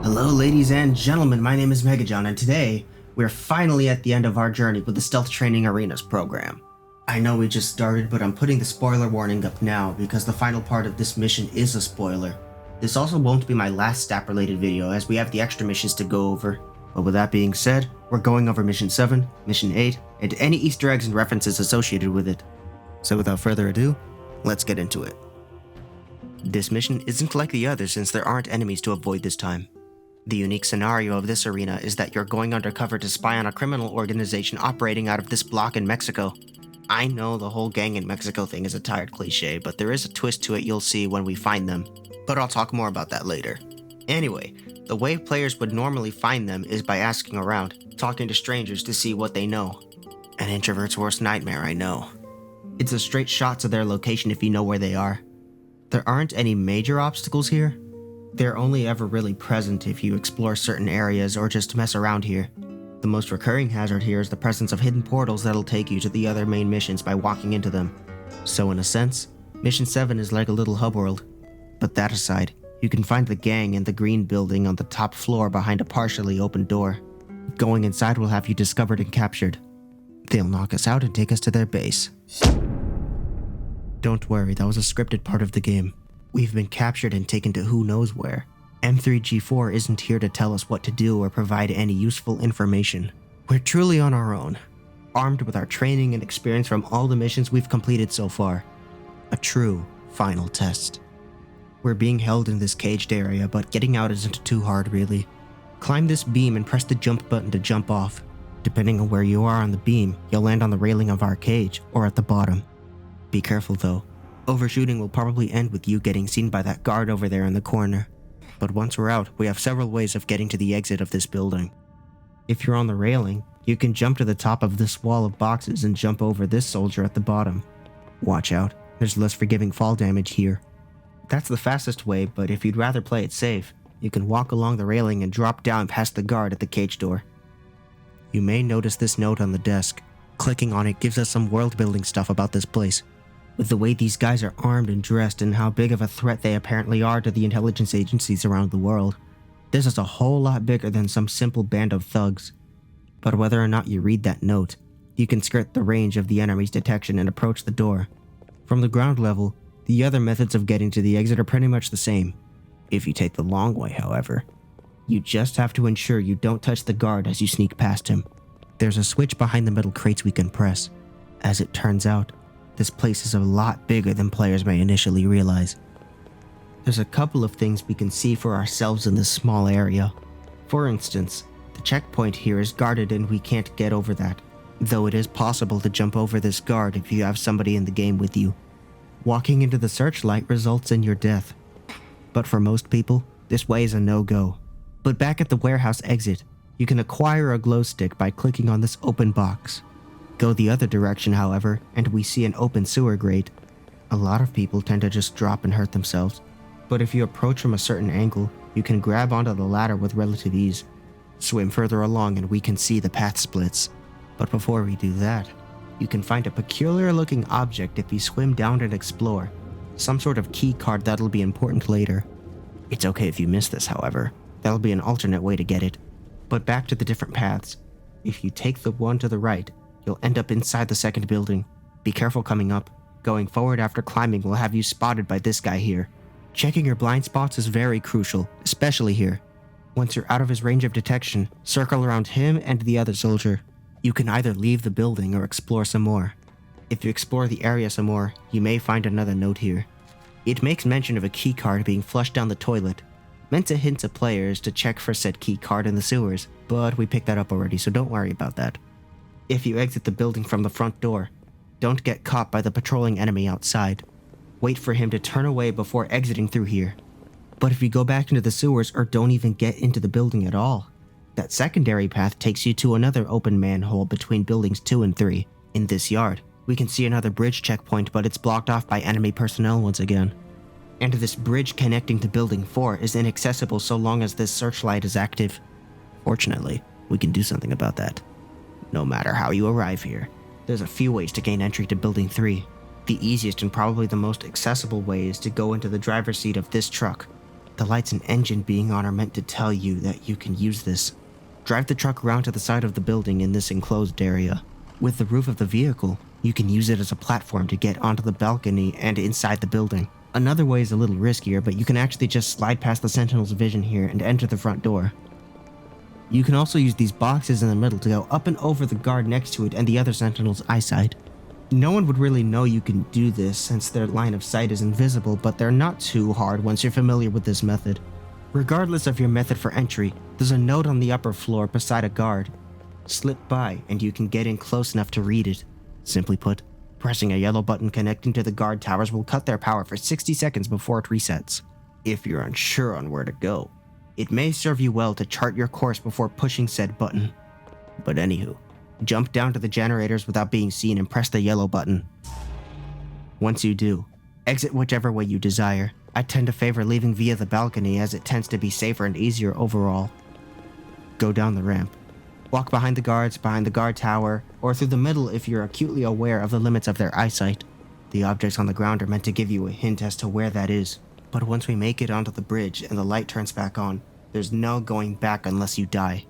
Hello ladies and gentlemen, my name is Megajon, and today we're finally at the end of our journey with the Stealth Training Arenas program. I know we just started, but I'm putting the spoiler warning up now because the final part of this mission is a spoiler. This also won't be my last STAP related video as we have the extra missions to go over. But with that being said, we're going over Mission 7, Mission 8, and any Easter eggs and references associated with it. So without further ado, let's get into it. This mission isn't like the others since there aren't enemies to avoid this time. The unique scenario of this arena is that you're going undercover to spy on a criminal organization operating out of this block in Mexico. I know the whole gang in Mexico thing is a tired cliche, but there is a twist to it you'll see when we find them. But I'll talk more about that later. Anyway, the way players would normally find them is by asking around, talking to strangers to see what they know. An introvert's worst nightmare, I know. It's a straight shot to their location if you know where they are. There aren't any major obstacles here. They're only ever really present if you explore certain areas or just mess around here. The most recurring hazard here is the presence of hidden portals that'll take you to the other main missions by walking into them. So in a sense, Mission 7 is like a little hub world. But that aside, you can find the gang in the green building on the top floor behind a partially open door. Going inside will have you discovered and captured. They'll knock us out and take us to their base. Don't worry, that was a scripted part of the game. We've been captured and taken to who knows where. M3G4 isn't here to tell us what to do or provide any useful information. We're truly on our own, armed with our training and experience from all the missions we've completed so far. A true final test. We're being held in this caged area, but getting out isn't too hard really. Climb this beam and press the jump button to jump off. Depending on where you are on the beam, you'll land on the railing of our cage or at the bottom. Be careful though. Overshooting will probably end with you getting seen by that guard over there in the corner. But once we're out, we have several ways of getting to the exit of this building. If you're on the railing, you can jump to the top of this wall of boxes and jump over this soldier at the bottom. Watch out, there's less forgiving fall damage here. That's the fastest way, but if you'd rather play it safe, you can walk along the railing and drop down past the guard at the cage door. You may notice this note on the desk. Clicking on it gives us some world building stuff about this place. With the way these guys are armed and dressed and how big of a threat they apparently are to the intelligence agencies around the world, this is a whole lot bigger than some simple band of thugs. But whether or not you read that note, you can skirt the range of the enemy's detection and approach the door. From the ground level, the other methods of getting to the exit are pretty much the same. If you take the long way, however, you just have to ensure you don't touch the guard as you sneak past him. There's a switch behind the metal crates we can press. As it turns out, this place is a lot bigger than players may initially realize. There's a couple of things we can see for ourselves in this small area. For instance, the checkpoint here is guarded and we can't get over that, though it is possible to jump over this guard if you have somebody in the game with you. Walking into the searchlight results in your death. But for most people, this way is a no-go. But back at the warehouse exit, you can acquire a glow stick by clicking on this open box. Go the other direction, however, and we see an open sewer grate. A lot of people tend to just drop and hurt themselves, but if you approach from a certain angle, you can grab onto the ladder with relative ease. Swim further along and we can see the path splits. But before we do that, you can find a peculiar looking object if you swim down and explore. Some sort of key card that'll be important later. It's okay if you miss this, however. That'll be an alternate way to get it. But back to the different paths. If you take the one to the right, you'll end up inside the second building. Be careful coming up. Going forward after climbing will have you spotted by this guy here. Checking your blind spots is very crucial, especially here. Once you're out of his range of detection, circle around him and the other soldier. You can either leave the building or explore some more. If you explore the area some more, you may find another note here. It makes mention of a keycard being flushed down the toilet, meant to hint to players to check for said keycard in the sewers, but we picked that up already, so don't worry about that. If you exit the building from the front door, don't get caught by the patrolling enemy outside. Wait for him to turn away before exiting through here. But if you go back into the sewers or don't even get into the building at all, that secondary path takes you to another open manhole between buildings 2 and 3. In this yard, we can see another bridge checkpoint, but it's blocked off by enemy personnel once again. And this bridge connecting to building 4 is inaccessible so long as this searchlight is active. Fortunately, we can do something about that. No matter how you arrive here, there's a few ways to gain entry to Building 3. The easiest and probably the most accessible way is to go into the driver's seat of this truck. The lights and engine being on are meant to tell you that you can use this. Drive the truck around to the side of the building in this enclosed area. With the roof of the vehicle, you can use it as a platform to get onto the balcony and inside the building. Another way is a little riskier, but you can actually just slide past the Sentinel's vision here and enter the front door. You can also use these boxes in the middle to go up and over the guard next to it and the other Sentinel's eyesight. No one would really know you can do this since their line of sight is invisible, but they're not too hard once you're familiar with this method. Regardless of your method for entry, there's a note on the upper floor beside a guard. Slip by and you can get in close enough to read it. Simply put, pressing a yellow button connecting to the guard towers will cut their power for 60 seconds before it resets. If you're unsure on where to go, it may serve you well to chart your course before pushing said button. But anywho, jump down to the generators without being seen and press the yellow button. Once you do, exit whichever way you desire. I tend to favor leaving via the balcony as it tends to be safer and easier overall. Go down the ramp. Walk behind the guards, behind the guard tower, or through the middle if you're acutely aware of the limits of their eyesight. The objects on the ground are meant to give you a hint as to where that is. But once we make it onto the bridge and the light turns back on, there's no going back unless you die.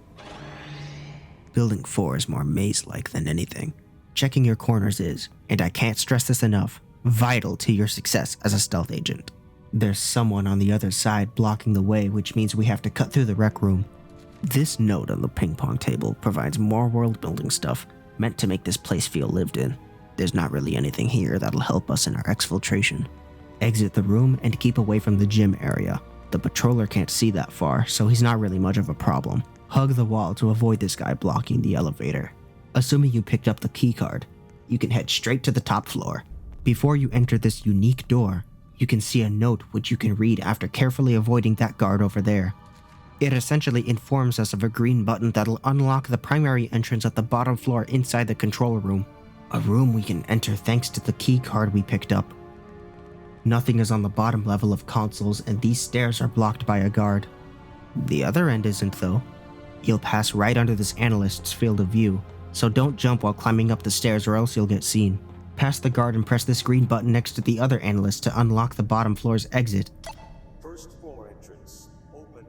Building 4 is more maze-like than anything. Checking your corners is, and I can't stress this enough, vital to your success as a stealth agent. There's someone on the other side blocking the way, which means we have to cut through the rec room. This note on the ping pong table provides more world building stuff, meant to make this place feel lived in. There's not really anything here that'll help us in our exfiltration. Exit the room and keep away from the gym area. The patroller can't see that far, so he's not really much of a problem. Hug the wall to avoid this guy blocking the elevator. Assuming you picked up the key card, you can head straight to the top floor. Before you enter this unique door, you can see a note which you can read after carefully avoiding that guard over there. It essentially informs us of a green button that'll unlock the primary entrance at the bottom floor inside the control room. A room we can enter thanks to the key card we picked up. Nothing is on the bottom level of consoles and these stairs are blocked by a guard. The other end isn't though. You'll pass right under this analyst's field of view, so don't jump while climbing up the stairs or else you'll get seen. Pass the guard and press this green button next to the other analyst to unlock the bottom floor's exit. First floor entrance, open.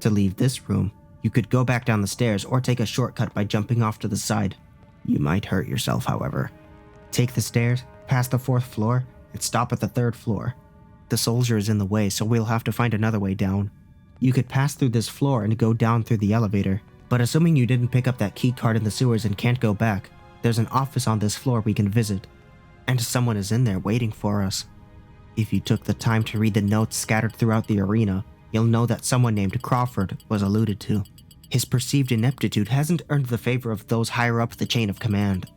To leave this room, you could go back down the stairs or take a shortcut by jumping off to the side. You might hurt yourself, however. Take the stairs, pass the 4th floor, and stop at the 3rd floor. The soldier is in the way, so we'll have to find another way down. You could pass through this floor and go down through the elevator, but assuming you didn't pick up that key card in the sewers and can't go back, there's an office on this floor we can visit. And someone is in there waiting for us. If you took the time to read the notes scattered throughout the arena, you'll know that someone named Crawford was alluded to. His perceived ineptitude hasn't earned the favor of those higher up the chain of command.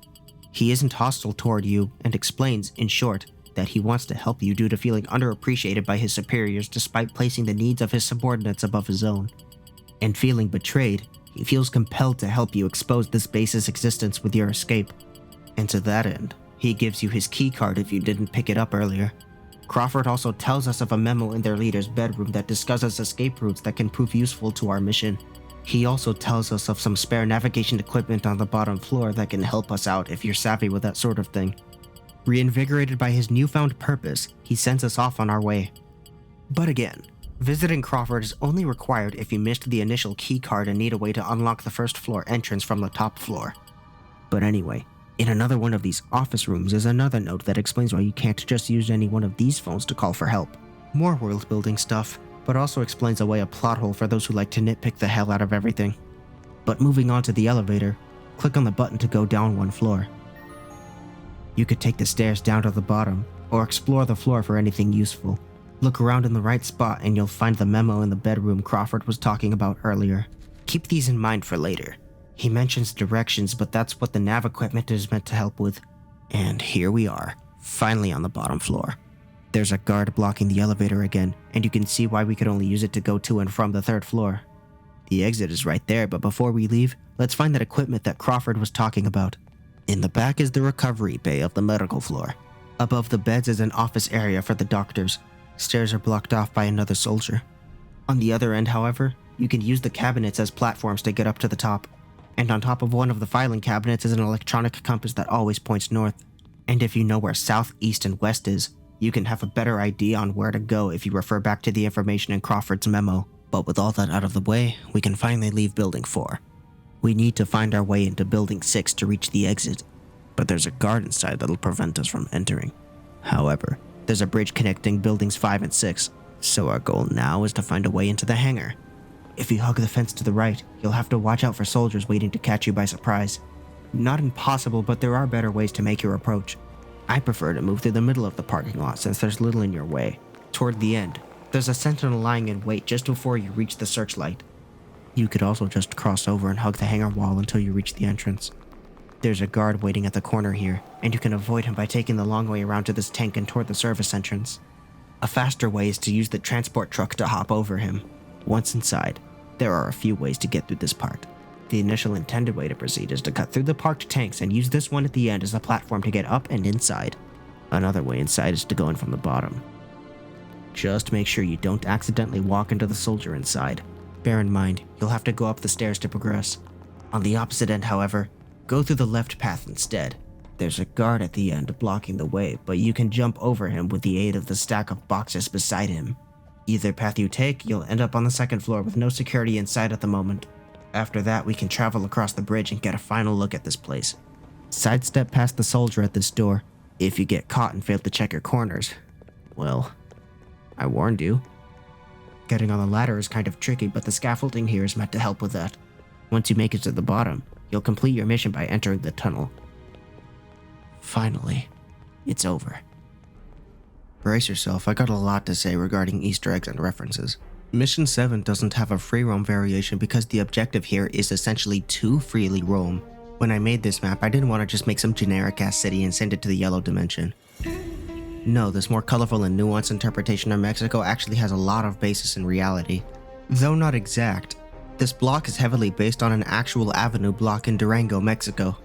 He isn't hostile toward you and explains, in short, that he wants to help you due to feeling underappreciated by his superiors despite placing the needs of his subordinates above his own. And feeling betrayed, he feels compelled to help you expose this base's existence with your escape. And to that end, he gives you his key card if you didn't pick it up earlier. Crawford also tells us of a memo in their leader's bedroom that discusses escape routes that can prove useful to our mission. He also tells us of some spare navigation equipment on the bottom floor that can help us out if you're savvy with that sort of thing. Reinvigorated by his newfound purpose, he sends us off on our way. But again, visiting Crawford is only required if you missed the initial key card and need a way to unlock the 1st floor entrance from the top floor. But anyway, in another one of these office rooms is another note that explains why you can't just use any one of these phones to call for help. More world building stuff, but also explains away a plot hole for those who like to nitpick the hell out of everything. But moving on to the elevator, click on the button to go down 1 floor. You could take the stairs down to the bottom, or explore the floor for anything useful. Look around in the right spot and you'll find the memo in the bedroom Crawford was talking about earlier. Keep these in mind for later. He mentions directions, but that's what the nav equipment is meant to help with. And here we are, finally on the bottom floor. There's a guard blocking the elevator again, and you can see why we could only use it to go to and from the 3rd floor. The exit is right there, but before we leave, let's find that equipment that Crawford was talking about. In the back is the recovery bay of the medical floor. Above the beds is an office area for the doctors. Stairs are blocked off by another soldier. On the other end, however, you can use the cabinets as platforms to get up to the top. And on top of one of the filing cabinets is an electronic compass that always points north. And if you know where south, east, and west is, You can have a better idea on where to go if you refer back to the information in Crawford's memo. But with all that out of the way, we can finally leave Building 4. We need to find our way into Building 6 to reach the exit, but there's a guard inside that'll prevent us from entering. However, there's a bridge connecting Buildings 5 and 6, so our goal now is to find a way into the hangar. If you hug the fence to the right, you'll have to watch out for soldiers waiting to catch you by surprise. Not impossible, but there are better ways to make your approach. I prefer to move through the middle of the parking lot since there's little in your way. Toward the end, there's a sentinel lying in wait just before you reach the searchlight. You could also just cross over and hug the hangar wall until you reach the entrance. There's a guard waiting at the corner here, and you can avoid him by taking the long way around to this tank and toward the service entrance. A faster way is to use the transport truck to hop over him. Once inside, there are a few ways to get through this part. The initial intended way to proceed is to cut through the parked tanks and use this one at the end as a platform to get up and inside. Another way inside is to go in from the bottom. Just make sure you don't accidentally walk into the soldier inside. Bear in mind, you'll have to go up the stairs to progress. On the opposite end, however, go through the left path instead. There's a guard at the end blocking the way, but you can jump over him with the aid of the stack of boxes beside him. Either path you take, you'll end up on the second floor with no security inside at the moment. After that, we can travel across the bridge and get a final look at this place. Sidestep past the soldier at this door. If you get caught and fail to check your corners, well, I warned you. Getting on the ladder is kind of tricky, but the scaffolding here is meant to help with that. Once you make it to the bottom, you'll complete your mission by entering the tunnel. Finally, it's over. Brace yourself, I got a lot to say regarding Easter eggs and references. Mission 7 doesn't have a free roam variation because the objective here is essentially to freely roam. When I made this map, I didn't want to just make some generic ass city and send it to the yellow dimension. No, this more colorful and nuanced interpretation of Mexico actually has a lot of basis in reality. Though not exact, this block is heavily based on an actual avenue block in Durango, Mexico.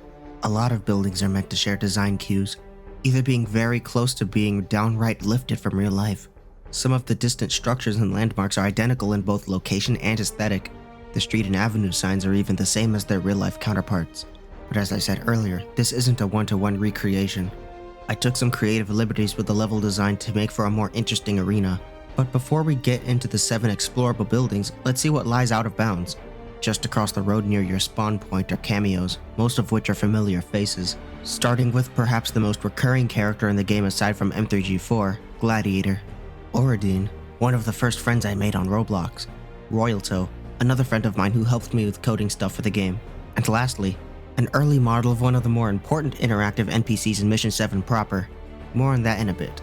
A lot of buildings are meant to share design cues, either being very close to being downright lifted from real life. Some of the distant structures and landmarks are identical in both location and aesthetic. The street and avenue signs are even the same as their real-life counterparts. But as I said earlier, this isn't a one-to-one recreation. I took some creative liberties with the level design to make for a more interesting arena. But before we get into the 7 explorable buildings, let's see what lies out of bounds. Just across the road near your spawn point are cameos, most of which are familiar faces. Starting with perhaps the most recurring character in the game aside from M3G4, Gladiator. Oradine, one of the first friends I made on Roblox. Royalto, another friend of mine who helped me with coding stuff for the game. And lastly, an early model of one of the more important interactive NPCs in Mission 7 proper. More on that in a bit.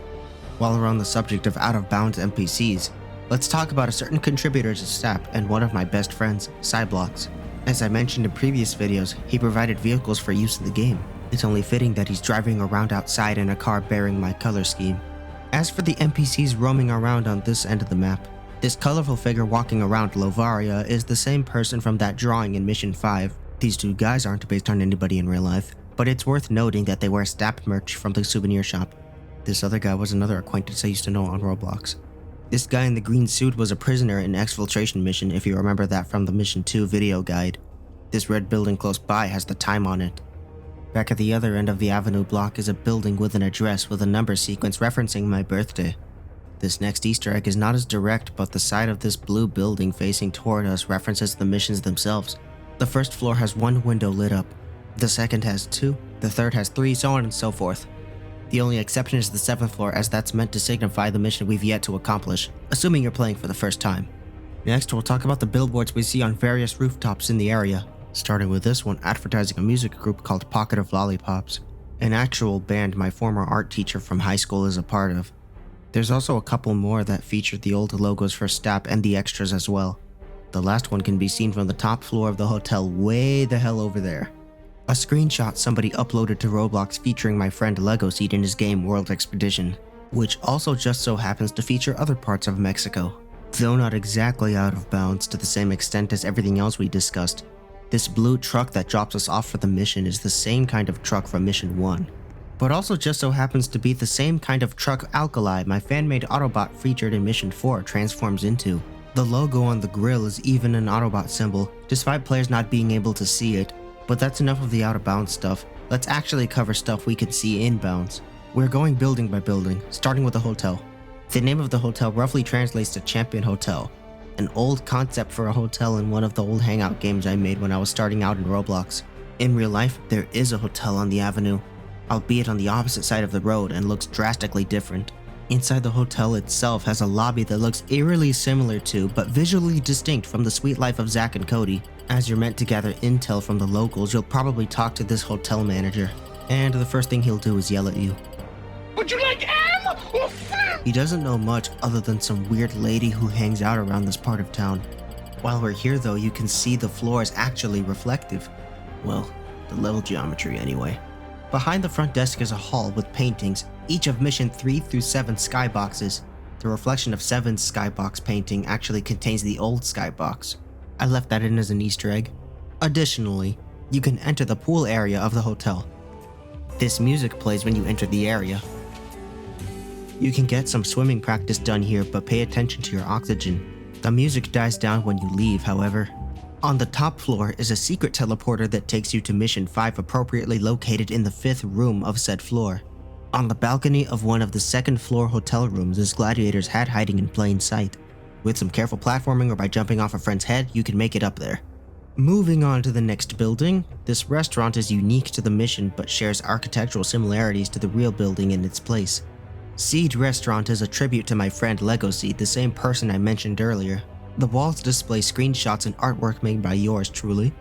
While we're on the subject of out-of-bounds NPCs, let's talk about a certain contributor to STAP and one of my best friends, Cyblox. As I mentioned in previous videos, he provided vehicles for use in the game. It's only fitting that he's driving around outside in a car bearing my color scheme. As for the NPCs roaming around on this end of the map, this colorful figure walking around Lovaria is the same person from that drawing in Mission 5. These two guys aren't based on anybody in real life, but it's worth noting that they wear STAP merch from the souvenir shop. This other guy was another acquaintance I used to know on Roblox. This guy in the green suit was a prisoner in exfiltration mission if you remember that from the Mission 2 video guide. This red building close by has the time on it. Back at the other end of the avenue block is a building with an address with a number sequence referencing my birthday. This next Easter egg is not as direct, but the side of this blue building facing toward us references the missions themselves. The first floor has 1 window lit up, the second has 2, the third has 3, so on and so forth. The only exception is the 7th floor, as that's meant to signify the mission we've yet to accomplish, assuming you're playing for the first time. Next, we'll talk about the billboards we see on various rooftops in the area, starting with this one advertising a music group called Pocket of Lollipops, an actual band my former art teacher from high school is a part of. There's also a couple more that feature the old logos for STAP and the extras as well. The last one can be seen from the top floor of the hotel way the hell over there. A screenshot somebody uploaded to Roblox featuring my friend Lego Seed in his game World Expedition, which also just so happens to feature other parts of Mexico. Though not exactly out of bounds to the same extent as everything else we discussed, this blue truck that drops us off for the mission is the same kind of truck from Mission 1. But also just so happens to be the same kind of truck Alkali, my fan-made Autobot featured in Mission 4, transforms into. The logo on the grille is even an Autobot symbol, despite players not being able to see it. But that's enough of the out-of-bounds stuff. Let's actually cover stuff we can see inbounds. We're going building by building, starting with the hotel. The name of the hotel roughly translates to Champion Hotel, an old concept for a hotel in one of the old hangout games I made when I was starting out in Roblox. In real life, there is a hotel on the avenue, albeit on the opposite side of the road and looks drastically different. Inside the hotel itself has a lobby that looks eerily similar to, but visually distinct from the sweet life of Zack and Cody. As you're meant to gather intel from the locals, you'll probably talk to this hotel manager, and the first thing he'll do is yell at you. Would you like ham or fruit? He doesn't know much other than some weird lady who hangs out around this part of town. While we're here though, you can see the floor is actually reflective. Well, the level geometry anyway. Behind the front desk is a hall with paintings, each of mission 3 through 7 skyboxes. The reflection of 7's skybox painting actually contains the old skybox. I left that in as an Easter egg. Additionally, you can enter the pool area of the hotel. This music plays when you enter the area. You can get some swimming practice done here, but pay attention to your oxygen. The music dies down when you leave, however. On the top floor is a secret teleporter that takes you to mission 5, appropriately located in the 5th room of said floor. On the balcony of one of the 2nd floor hotel rooms is Gladiator's hat hiding in plain sight. With some careful platforming or by jumping off a friend's head, you can make it up there. Moving on to the next building, this restaurant is unique to the mission but shares architectural similarities to the real building in its place. Seed Restaurant is a tribute to my friend Lego Seed, the same person I mentioned earlier. The walls display screenshots and artwork made by yours truly.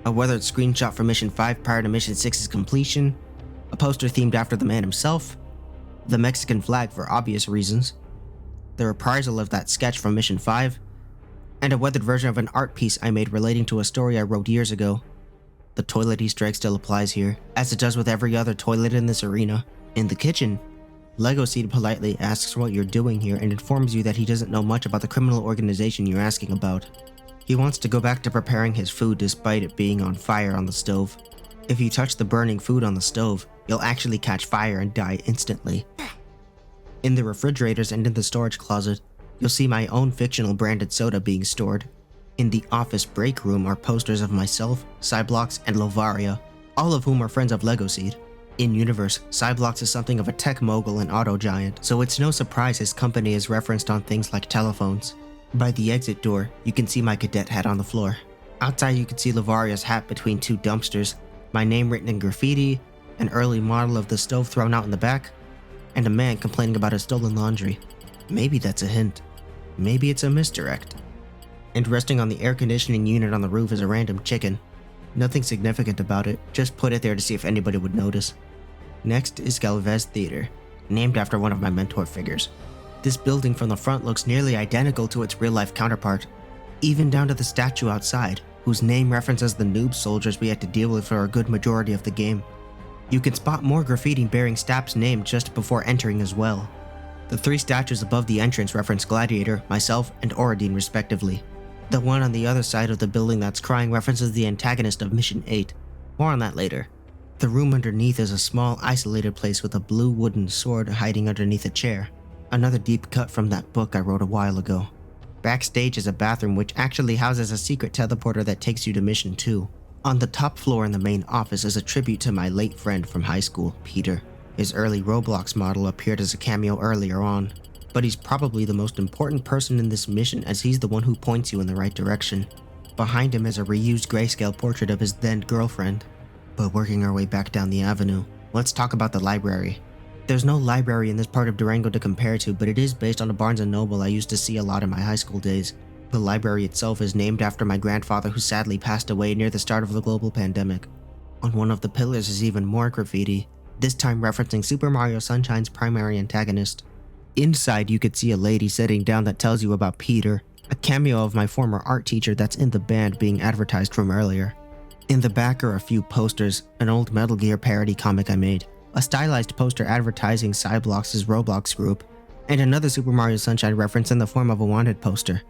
A weathered screenshot from Mission 5 prior to Mission 6's completion. A poster themed after the man himself. The Mexican flag for obvious reasons. The reprisal of that sketch from Mission 5. And a weathered version of an art piece I made relating to a story I wrote years ago. The toilet Easter egg still applies here, as it does with every other toilet in this arena. In the kitchen, Lego Seed politely asks what you're doing here and informs you that he doesn't know much about the criminal organization you're asking about. He wants to go back to preparing his food despite it being on fire on the stove. If you touch the burning food on the stove, you'll actually catch fire and die instantly. In the refrigerators and in the storage closet, you'll see my own fictional branded soda being stored. In the office break room are posters of myself, Cyblox, and Lovaria, all of whom are friends of Lego Seed. In universe, Cyblox is something of a tech mogul and auto giant, so it's no surprise his company is referenced on things like telephones. By the exit door, you can see my cadet hat on the floor. Outside you can see Lavaria's hat between 2 dumpsters, my name written in graffiti, an early model of the stove thrown out in the back, and a man complaining about his stolen laundry. Maybe that's a hint. Maybe it's a misdirect. And resting on the air conditioning unit on the roof is a random chicken. Nothing significant about it, just put it there to see if anybody would notice. Next is Galvez Theater, named after one of my mentor figures. This building from the front looks nearly identical to its real-life counterpart, even down to the statue outside, whose name references the noob soldiers we had to deal with for a good majority of the game. You can spot more graffiti bearing STAP's name just before entering as well. The 3 statues above the entrance reference Gladiator, myself, and Oradine respectively. The one on the other side of the building that's crying references the antagonist of Mission 8. More on that later. The room underneath is a small, isolated place with a blue wooden sword hiding underneath a chair. Another deep cut from that book I wrote a while ago. Backstage is a bathroom which actually houses a secret teleporter that takes you to Mission 2. On the top floor in the main office is a tribute to my late friend from high school, Peter. His early Roblox model appeared as a cameo earlier on, but he's probably the most important person in this mission as he's the one who points you in the right direction. Behind him is a reused grayscale portrait of his then girlfriend. But working our way back down the avenue, let's talk about the library. There's no library in this part of Durango to compare to, but it is based on a Barnes & Noble I used to see a lot in my high school days. The library itself is named after my grandfather who sadly passed away near the start of the global pandemic. On one of the pillars is even more graffiti, this time referencing Super Mario Sunshine's primary antagonist. Inside you could see a lady sitting down that tells you about Peter, a cameo of my former art teacher that's in the band being advertised from earlier. In the back are a few posters, an old Metal Gear parody comic I made, a stylized poster advertising Cyblox's Roblox group, and another Super Mario Sunshine reference in the form of a wanted poster.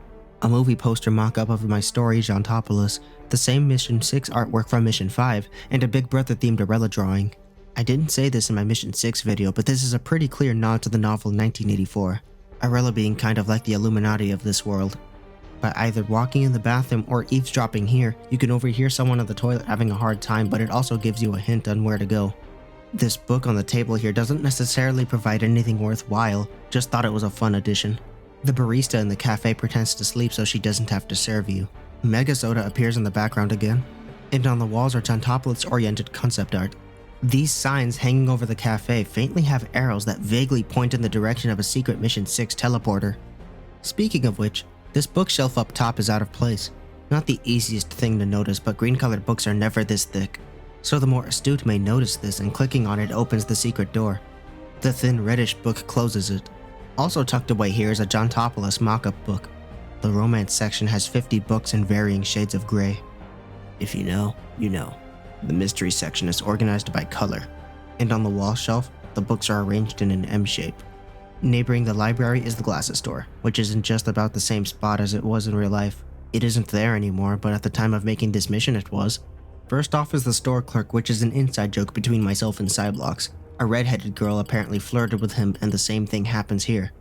A movie poster mock-up of my story Jontopoulos, the same Mission 6 artwork from Mission 5, and a Big Brother themed Arella drawing. I didn't say this in my Mission 6 video, but this is a pretty clear nod to the novel 1984, Arella being kind of like the Illuminati of this world. By either walking in the bathroom or eavesdropping here, you can overhear someone at the toilet having a hard time, but it also gives you a hint on where to go. This book on the table here doesn't necessarily provide anything worthwhile, just thought it was a fun addition. The barista in the cafe pretends to sleep so she doesn't have to serve you. Mega Soda appears in the background again, and on the walls are Tantopolis-oriented concept art. These signs hanging over the cafe faintly have arrows that vaguely point in the direction of a secret Mission 6 teleporter. Speaking of which, this bookshelf up top is out of place. Not the easiest thing to notice, but green-colored books are never this thick. So the more astute may notice this, and clicking on it opens the secret door. The thin reddish book closes it. Also tucked away here is a John Topoulos mock-up book. The romance section has 50 books in varying shades of gray. If you know, you know. The mystery section is organized by color, and on the wall shelf, the books are arranged in an M shape. Neighboring the library is the glasses store, which is in just about the same spot as it was in real life. It isn't there anymore, but at the time of making this mission it was. First off is the store clerk, which is an inside joke between myself and Cyblox. A red-headed girl apparently flirted with him, and the same thing happens here.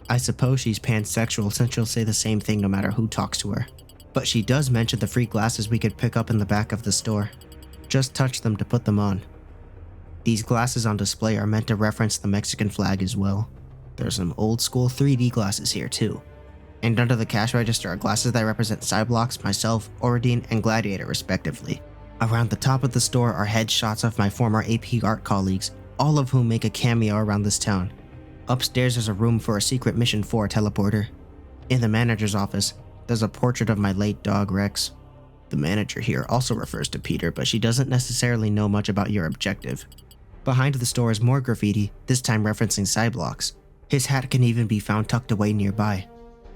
I suppose she's pansexual since she'll say the same thing no matter who talks to her. But she does mention the free glasses we could pick up in the back of the store. Just touch them to put them on. These glasses on display are meant to reference the Mexican flag as well. There's some old school 3D glasses here too. And under the cash register are glasses that represent Cyblox, myself, Oridine, and Gladiator respectively. Around the top of the store are headshots of my former AP art colleagues, all of whom make a cameo around this town. Upstairs is a room for a secret Mission 4 teleporter. In the manager's office, there's a portrait of my late dog Rex. The manager here also refers to Peter, but she doesn't necessarily know much about your objective. Behind the store is more graffiti, this time referencing Cyblox. His hat can even be found tucked away nearby.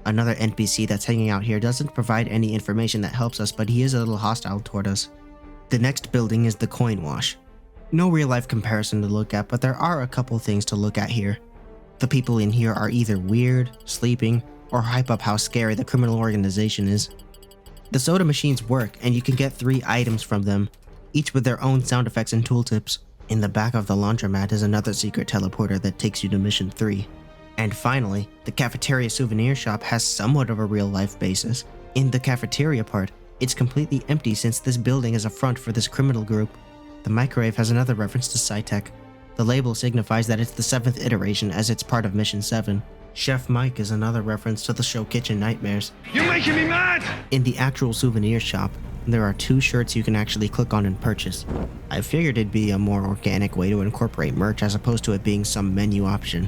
Another NPC that's hanging out here doesn't provide any information that helps us, but he is a little hostile toward us. The next building is the Coin Wash. No real life comparison to look at, but there are a couple things to look at here. The people in here are either weird, sleeping, or hype up how scary the criminal organization is. The soda machines work, and you can get 3 items from them, each with their own sound effects and tooltips. In the back of the laundromat is another secret teleporter that takes you to Mission 3. And finally, the cafeteria souvenir shop has somewhat of a real-life basis. In the cafeteria part, it's completely empty since this building is a front for this criminal group. The microwave has another reference to SciTech. The label signifies that it's the 7th iteration as it's part of Mission 7. Chef Mike is another reference to the show Kitchen Nightmares. You're making me mad! In the actual souvenir shop, there are 2 shirts you can actually click on and purchase. I figured it'd be a more organic way to incorporate merch as opposed to it being some menu option.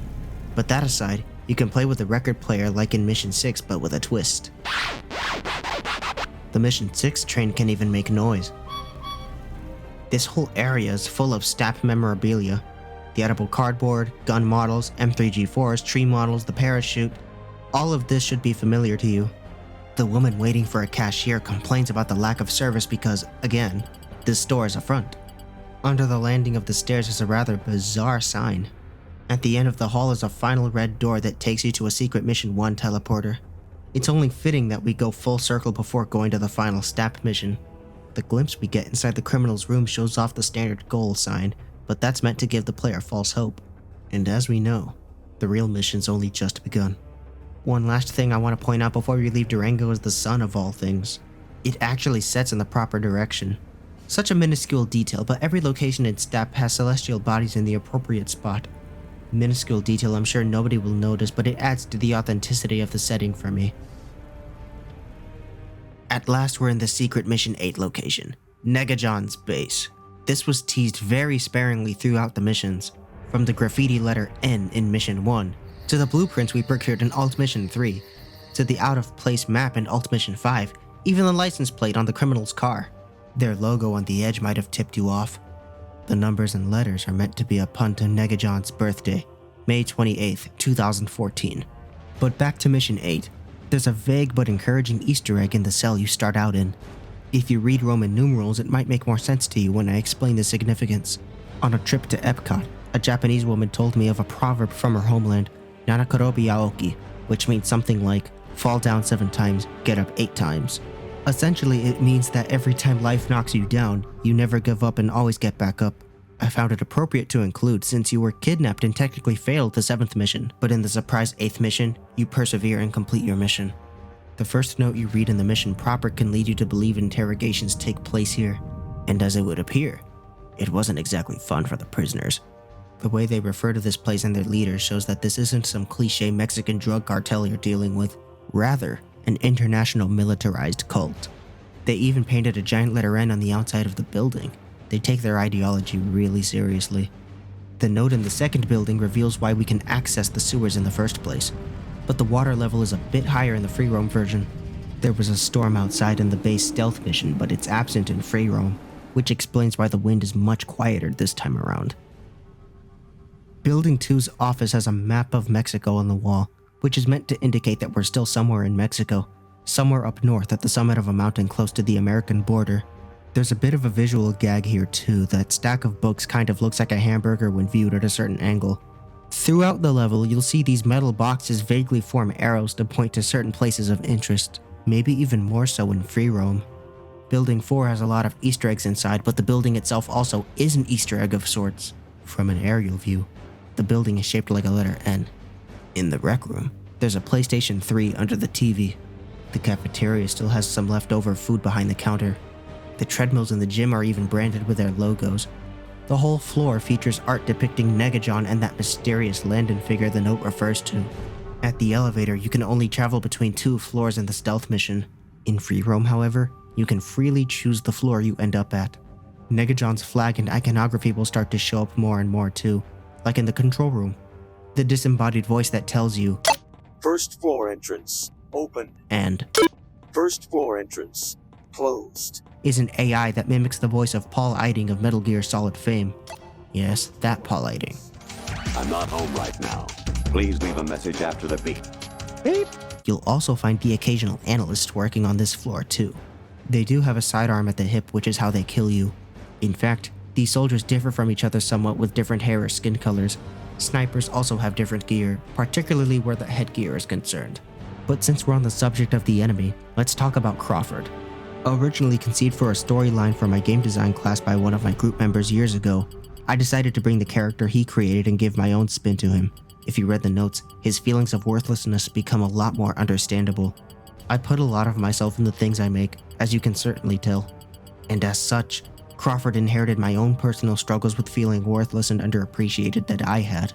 But that aside, you can play with the record player like in Mission 6 but with a twist. The Mission 6 train can even make noise. This whole area is full of STAP memorabilia. The edible cardboard, gun models, M3G4s, tree models, the parachute. All of this should be familiar to you. The woman waiting for a cashier complains about the lack of service because, again, this store is a front. Under the landing of the stairs is a rather bizarre sign. At the end of the hall is a final red door that takes you to a secret Mission 1 teleporter. It's only fitting that we go full circle before going to the final STAP mission. The glimpse we get inside the criminal's room shows off the standard goal sign, but that's meant to give the player false hope. And as we know, the real mission's only just begun. One last thing I want to point out before we leave Durango is the sun of all things. It actually sets in the proper direction. Such a minuscule detail, but every location in STAP has celestial bodies in the appropriate spot. Minuscule detail I'm sure nobody will notice, but it adds to the authenticity of the setting for me. At last we're in the secret Mission 8 location, Megajon's base. This was teased very sparingly throughout the missions, from the graffiti letter N in Mission 1, to the blueprints we procured in Alt Mission 3, to the out-of-place map in Alt Mission 5, even the license plate on the criminal's car. Their logo on the edge might have tipped you off. The numbers and letters are meant to be a pun to Megajon's birthday, May 28th, 2014. But back to Mission 8, there's a vague but encouraging Easter egg in the cell you start out in. If you read Roman numerals, it might make more sense to you when I explain the significance. On a trip to Epcot, a Japanese woman told me of a proverb from her homeland, Nanakorobi Aoki, which means something like, fall down 7 times, get up 8 times. Essentially, it means that every time life knocks you down, you never give up and always get back up. I found it appropriate to include since you were kidnapped and technically failed the 7th mission, but in the surprise 8th mission, you persevere and complete your mission. The first note you read in the mission proper can lead you to believe interrogations take place here, and as it would appear, It wasn't exactly fun for the prisoners. The way they refer to this place and their leaders shows that this isn't some cliche Mexican drug cartel you're dealing with, rather, an international militarized cult. They even painted a giant letter N on the outside of the building. They take their ideology really seriously. The note in the second building reveals why we can access the sewers in the first place, but the water level is a bit higher in the free roam version. There was a storm outside in the base stealth mission, but it's absent in free roam, which explains why the wind is much quieter this time around. Building 2's office has a map of Mexico on the wall, which is meant to indicate that we're still somewhere in Mexico, somewhere up north at the summit of a mountain close to the American border. There's a bit of a visual gag here too. That stack of books kind of looks like a hamburger when viewed at a certain angle. Throughout the level, you'll see these metal boxes vaguely form arrows to point to certain places of interest, maybe even more so in free roam. Building 4 has a lot of Easter eggs inside, but the building itself also is an Easter egg of sorts. From an aerial view, the building is shaped like a letter N. In the rec room, there's a PlayStation 3 under the TV. The cafeteria still has some leftover food behind the counter. The treadmills in the gym are even branded with their logos. The whole floor features art depicting Megajon and that mysterious Landon figure the note refers to. At the elevator, you can only travel between 2 floors in the stealth mission. In free roam, however, you can freely choose the floor you end up at. Megajon's flag and iconography will start to show up more and more too, like in the control room. The disembodied voice that tells you, First floor entrance, open. and First floor entrance, closed. is an AI that mimics the voice of Paul Eiding of Metal Gear Solid fame. Yes, that Paul Eiding. I'm not home right now. Please leave a message after the beep. Beep. You'll also find the occasional analyst working on this floor too. They do have a sidearm at the hip, which is how they kill you. In fact, these soldiers differ from each other somewhat with different hair or skin colors. Snipers also have different gear, particularly where the headgear is concerned. But since we're on the subject of the enemy, let's talk about Crawford. Originally conceived for a storyline for my game design class by one of my group members years ago, I decided to bring the character he created and give my own spin to him. If you read the notes, his feelings of worthlessness become a lot more understandable. I put a lot of myself in the things I make, as you can certainly tell. And as such, Crawford inherited my own personal struggles with feeling worthless and underappreciated that I had.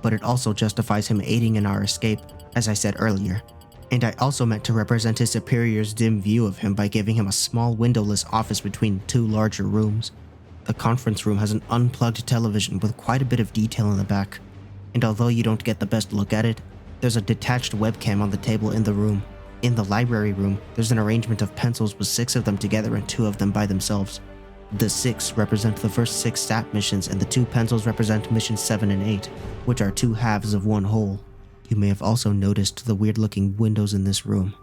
But it also justifies him aiding in our escape, as I said earlier. And I also meant to represent his superior's dim view of him by giving him a small windowless office between 2 larger rooms. The conference room has an unplugged television with quite a bit of detail in the back. And although you don't get the best look at it, there's a detached webcam on the table in the room. In the library room, there's an arrangement of pencils with 6 of them together and 2 of them by themselves. The 6 represent the first 6 STAP missions, and the 2 pencils represent missions 7 and 8, which are 2 halves of one whole. You may have also noticed the weird-looking windows in this room.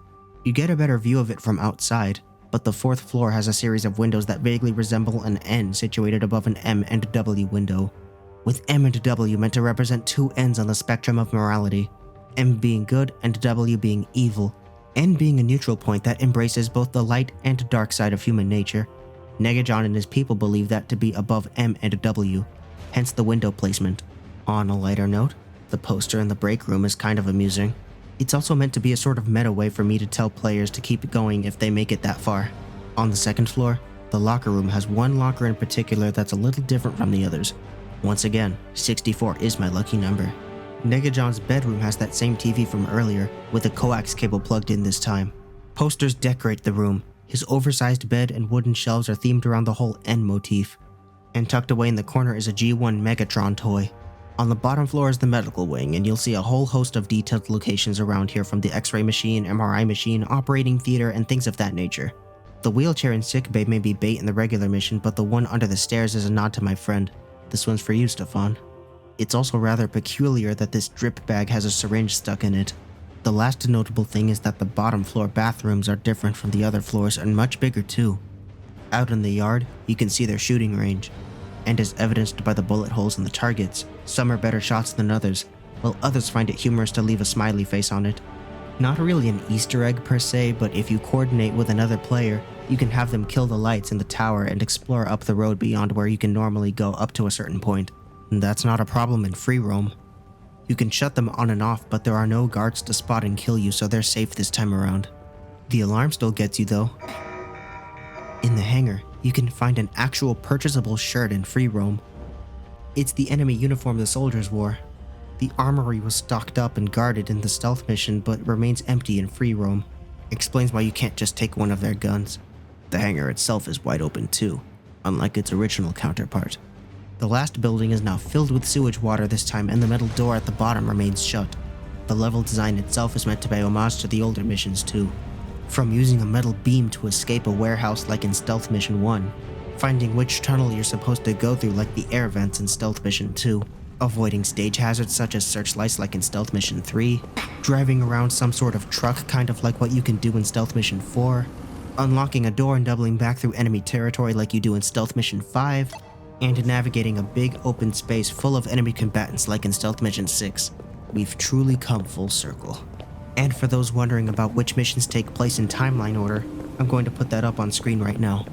You get a better view of it from outside, but the 4th floor has a series of windows that vaguely resemble an N situated above an M and W window, with M and W meant to represent 2 ends on the spectrum of morality, M being good and W being evil, N being a neutral point that embraces both the light and dark side of human nature. Megajon and his people believe that to be above M and W, hence the window placement. On a lighter note, the poster in the break room is kind of amusing. It's also meant to be a sort of meta way for me to tell players to keep going if they make it that far. On the 2nd floor, the locker room has one locker in particular that's a little different from the others. Once again, 64 is my lucky number. Megajon's bedroom has that same TV from earlier, with a coax cable plugged in this time. Posters decorate the room. His oversized bed and wooden shelves are themed around the whole N motif. And tucked away in the corner is a G1 Megatron toy. On the bottom floor is the medical wing, and you'll see a whole host of detailed locations around here, from the X-ray machine, MRI machine, operating theater, and things of that nature. The wheelchair and sickbay may be bait in the regular mission, but the one under the stairs is a nod to my friend. This one's for you, Stefan. It's also rather peculiar that this drip bag has a syringe stuck in it. The last notable thing is that the bottom floor bathrooms are different from the other floors and much bigger too. Out in the yard, you can see their shooting range. And as evidenced by the bullet holes in the targets, some are better shots than others, while others find it humorous to leave a smiley face on it. Not really an Easter egg per se, but if you coordinate with another player, you can have them kill the lights in the tower and explore up the road beyond where you can normally go up to a certain point. And that's not a problem in free roam. You can shut them on and off, but there are no guards to spot and kill you, so they're safe this time around. The alarm still gets you though. In the hangar, you can find an actual purchasable shirt in free roam. It's the enemy uniform the soldiers wore. The armory was stocked up and guarded in the stealth mission, but remains empty in free roam. Explains why you can't just take one of their guns. The hangar itself is wide open too, unlike its original counterpart. The last building is now filled with sewage water this time, and the metal door at the bottom remains shut. The level design itself is meant to pay homage to the older missions too. From using a metal beam to escape a warehouse like in Stealth Mission 1, finding which tunnel you're supposed to go through like the air vents in Stealth Mission 2, avoiding stage hazards such as searchlights like in Stealth Mission 3, driving around some sort of truck kind of like what you can do in Stealth Mission 4, unlocking a door and doubling back through enemy territory like you do in Stealth Mission 5, and navigating a big open space full of enemy combatants like in Stealth Mission 6. We've truly come full circle. And for those wondering about which missions take place in timeline order, I'm going to put that up on screen right now.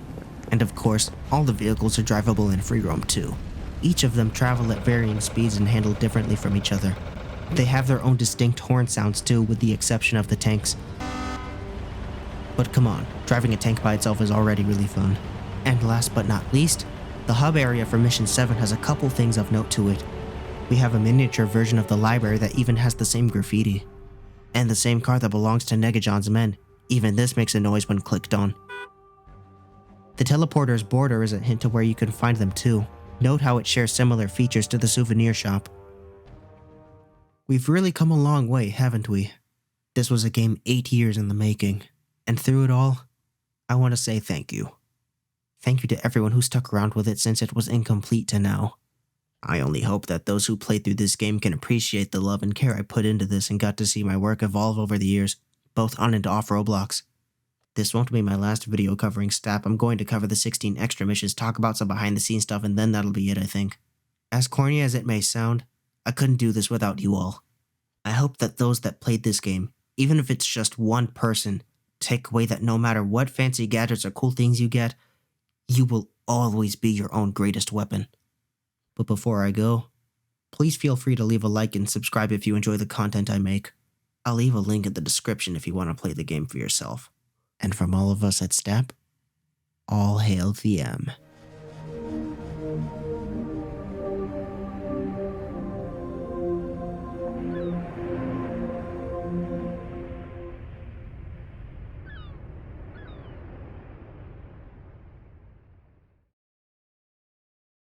And of course, all the vehicles are drivable in free roam too. Each of them travel at varying speeds and handle differently from each other. They have their own distinct horn sounds too, with the exception of the tanks. But come on, driving a tank by itself is already really fun. And last but not least, the hub area for Mission 7 has a couple things of note to it. We have a miniature version of the library that even has the same graffiti. And the same car that belongs to Megajon's men. Even this makes a noise when clicked on. The teleporter's border is a hint to where you can find them too. Note how it shares similar features to the souvenir shop. We've really come a long way, haven't we? This was a game 8 years in the making. And through it all, I want to say thank you. Thank you to everyone who stuck around with it since it was incomplete to now. I only hope that those who played through this game can appreciate the love and care I put into this and got to see my work evolve over the years, both on and off Roblox. This won't be my last video covering STAP. I'm going to cover the 16 extra missions, talk about some behind the scenes stuff, and then that'll be it, I think. As corny as it may sound, I couldn't do this without you all. I hope that those that played this game, even if it's just one person, take away that no matter what fancy gadgets or cool things you get, you will always be your own greatest weapon. But before I go, please feel free to leave a like and subscribe if you enjoy the content I make. I'll leave a link in the description if you want to play the game for yourself. And from all of us at STAP, all hail the M.